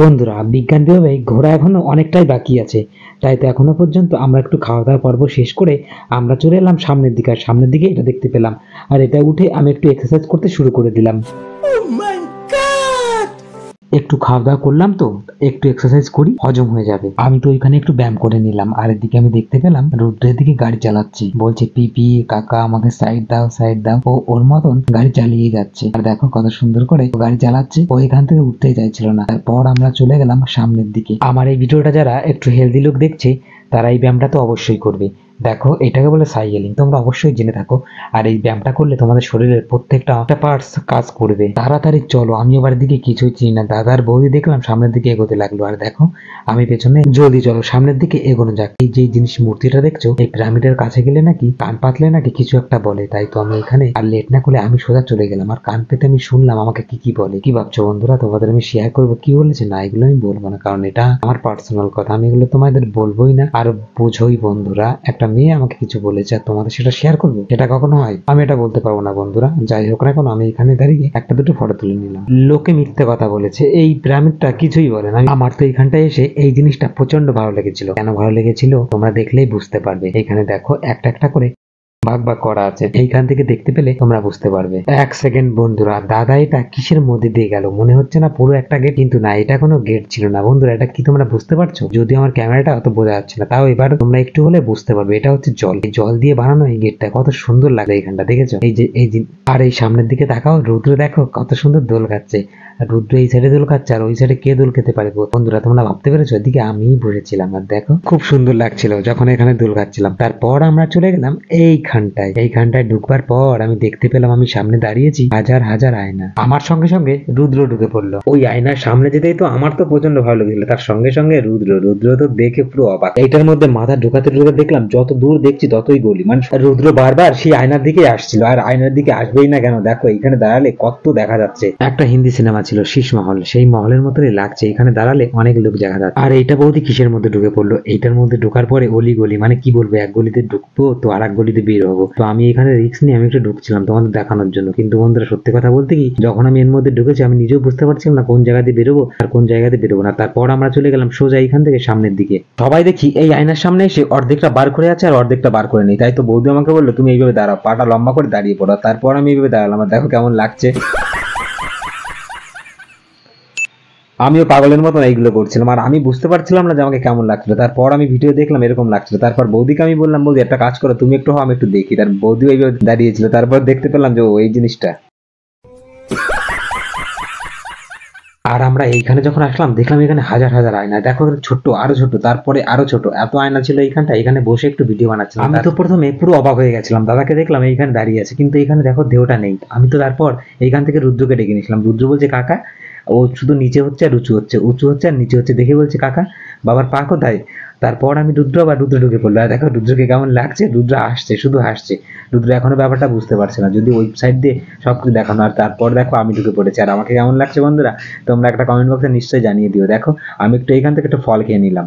বন্ধুরা, বিজ্ঞানভাবে ঘোরা এখনো অনেকটাই বাকি আছে। তাই তো এখনো পর্যন্ত আমরা একটু খাওয়া দাওয়া পর্ব শেষ করে আমরা চলে এলাম সামনের দিকে। আর সামনের দিকে এটা দেখতে পেলাম, আর এটা উঠে আমি একটু এক্সারসাইজ করতে শুরু করে দিলাম। একটু খাওয়া দাওয়া করলাম তো একটু এক্সারসাইজ করি, হজম হয়ে যাবে। আমি তো ওইখানে একটু ব্যায়াম করে নিলাম, আর এদিকে আমি দেখতে পেলাম রুদ্রের দিকে গাড়ি চালাচ্ছি, বলছে পিপি কাকা আমাকে সাইড দাও সাইড দাও। ও ওর মতন গাড়ি চালিয়ে যাচ্ছে, আর দেখো কত সুন্দর করে ও গাড়ি চালাচ্ছে। ও এখান থেকে উঠতেই চাইছিল না। তারপর আমরা চলে গেলাম সামনের দিকে। আমার এই ভিডিওটা যারা একটু হেলদি লুক দেখছে তারা এই ব্যায়ামটা তো অবশ্যই করবে। দেখো, এটাকে বলে সাইকেলিং, তোমরা অবশ্যই জেনে থাকো। আর এই ব্যায়ামটা করলে তোমাদের শরীরের প্রত্যেকটা পার্টস কাজ করবে। তাড়াতাড়ি চলো, আমি এবার দিকে কিছুই চিনি না। দাদার বৌদি দেখলাম সামনের দিকে এগোতে লাগলো, আর দেখো আমি পেছনে। জলদি চলো সামনের দিকে এগোনো যাক। এই যে জিনিস মূর্তিটা দেখছো, এই পিরামিডের কাছে গেলে নাকি কান পাতলে নাকি কিছু একটা বলে। তাই তো আমি এখানে আর লেট না করে আমি সোজা চলে গেলাম। আর কান পেতে আমি শুনলাম আমাকে কি কি বলে। কি ভাবছো বন্ধুরা, তোমাদের আমি শেয়ার করবো কি বলেছে? না, এগুলো আমি বলবো না, কারণ এটা আমার পার্সোনাল কথা। আমি এগুলো তোমাদের বলবোই না। আর বোঝোই বন্ধুরা, একটা মেয়ে আমাকে কিছু বলেছে আর তোমাদের সেটা শেয়ার করবো, এটা কখনো হয়? আমি এটা বলতে পারবো না বন্ধুরা। যাই হোক না কেন, আমি এখানে দাঁড়িয়ে একটা দুটো ফটো তুলে নিলাম। লোকে মিথ্যে কথা বলেছে, এই পিরামিডটা কিছুই বলে না। আমার তো এইখানটায় এসে এই জিনিসটা প্রচন্ড ভালো লেগেছিল। কেন ভালো লেগেছিল তোমরা দেখলেই বুঝতে পারবে। এখানে দেখো একটা একটা করে ভাগ ভাগ করা আছে, এইখান থেকে দেখতে পেলে তোমরা বুঝতে পারবে। এক সেকেন্ড বন্ধুরা, দাদা এটা কিসের মধ্যে দিয়ে গেল? মনে হচ্ছে না পুরো একটা গেট, কিন্তু না, এটা কোনো গেট ছিল না বন্ধুরা। এটা কি তোমরা বুঝতে পারছো? যদিও আমার ক্যামেরাটা অত বোঝা যাচ্ছে না, তাও এবার তোমরা একটু হলে বুঝতে পারবে। এটা হচ্ছে জল, এই জল দিয়ে বানানো এই গেটটা। কত সুন্দর লাগে এইখানটা, দেখেছো? এই যে আর এই সামনের দিকে তাকাও, রুদ্র দেখো কত সুন্দর দোল খাচ্ছে। রুদ্র এই সাইডে দোল খাচ্ছে, আর ওই সাইডে কে দোল খেতে পারে বন্ধুরা? তোমরা ভাবতে পেরেছো? এদিকে আমিই বসেছিলাম, আর দেখো খুব সুন্দর লাগছিল যখন এখানে দোল খাচ্ছিলাম। তারপর আমরা চলে গেলাম এইখানটায় ঢুকবার পর আমি দেখতে পেলাম আমি সামনে দাঁড়িয়েছি হাজার হাজার আয়না। আমার সঙ্গে সঙ্গে রুদ্র ঢুকে পড়লো। ওই আয়নার সামনে যেতেই তো আমার তো প্রচন্ড ভালো লাগছিল। তার সঙ্গে সঙ্গে রুদ্র তো দেখে পুরো অবাক। এইটার মধ্যে মাথা ঢুকাতে দেখলাম যত দূর দেখছি ততই গলি। মানে রুদ্র বারবার সেই আয়নার দিকে আসছিল, আর আয়নার দিকে আসবেই না কেন? দেখো এখানে দাঁড়ালে কত দেখা যাচ্ছে। একটা হিন্দি সিনেমা ছিল শীষ মহল, সেই মহলের মতনই লাগছে। এখানে দাঁড়ালে অনেক লোক দেখা যাচ্ছে। আর এইটা বৌদি কিসের মধ্যে ঢুকে পড়লো? এইটার মধ্যে ঢোকার পরে অলি গলি, মানে কি বলবো, এক গলিতে ঢুকবো তো আর এক গলিতে বের হবো। তো আমি এখানে রিস্ক নিয়ে আমি একটু ঢুকছিলাম তোমাদের দেখানোর জন্য। কিন্তু বন্ধুরা সত্যি কথা বলতে কি, যখন আমি এর মধ্যে ঢুকেছি আমি নিজেও বুঝতে পারছিলাম না কোন জায়গা দিয়ে বেরোবো আর কোন জায়গাতে বেরোবো না। তারপর আমরা চলে গেলাম সোজা এখান থেকে সামনের দিকে। সবাই দেখি এই আয়নার সামনে এসে অর্ধেকটা বার করে আছে আর অর্ধেকটা বার করে নেই। তাই তো বৌদি আমাকে বললো তুমি এইভাবে দাঁড়াও, পাটা লম্বা করে দাঁড়িয়ে পড়ো। তারপর আমি এইভাবে দাঁড়ালাম, আর দেখো কেমন লাগছে। আমিও পাগলের মতন এইগুলো করছিলাম, আর আমি বুঝতে পারছিলাম না যে আমাকে কেমন লাগছিল। তারপর আমি ভিডিও দেখলাম এরকম লাগছিল। তারপর বৌদিকে আমি বললাম, বৌদি একটা কাজ করো, তুমি একটু হও আমি একটু দেখি। তার বৌদিও এইভাবে দাঁড়িয়েছিল। তারপর দেখতে পেলাম যে এই জিনিসটা। আর আমরা এইখানে যখন আসলাম দেখলাম এখানে হাজার হাজার আয়না। দেখো ছোট্ট, আরো ছোট, তারপরে আরো ছোট, এত আয়না ছিল এইখানটা। এখানে বসে একটু ভিডিও বানাচ্ছিলাম। আমি তো প্রথমে পুরো অবাক হয়ে গেছিলাম, দাদাকে দেখলাম এইখানে দাঁড়িয়ে আছে, কিন্তু এখানে দেখো দেহটা নেই। আমি তো তারপর এইখান থেকে রুদ্রকে ডেকে নিয়েছিলাম। রুদ্র বলছে কাকা, ও শুধু নিচে হচ্ছে আর উঁচু হচ্ছে, উঁচু হচ্ছে আর নিচে হচ্ছে, দেখে বলছে কাকা বাবার পা কোথায়? তারপর আমি রুদ্র ঢুকে পড়লো। আর দেখো রুদ্রকে কেমন লাগছে, রুদ্র হাসছে, শুধু হাসছে। রুদ্র এখনো ব্যাপারটা বুঝতে পারছে না, যদি ওয়েবসাইট দিয়ে সবকিছু দেখানো। আর তারপর দেখো আমি ঢুকে পড়েছি। আর আমাকে কেমন লাগছে বন্ধুরা তোমরা একটা কমেন্ট বক্সে নিশ্চয়ই জানিয়ে দিও। দেখো আমি একটু এইখান থেকে একটা ফল খেয়ে নিলাম।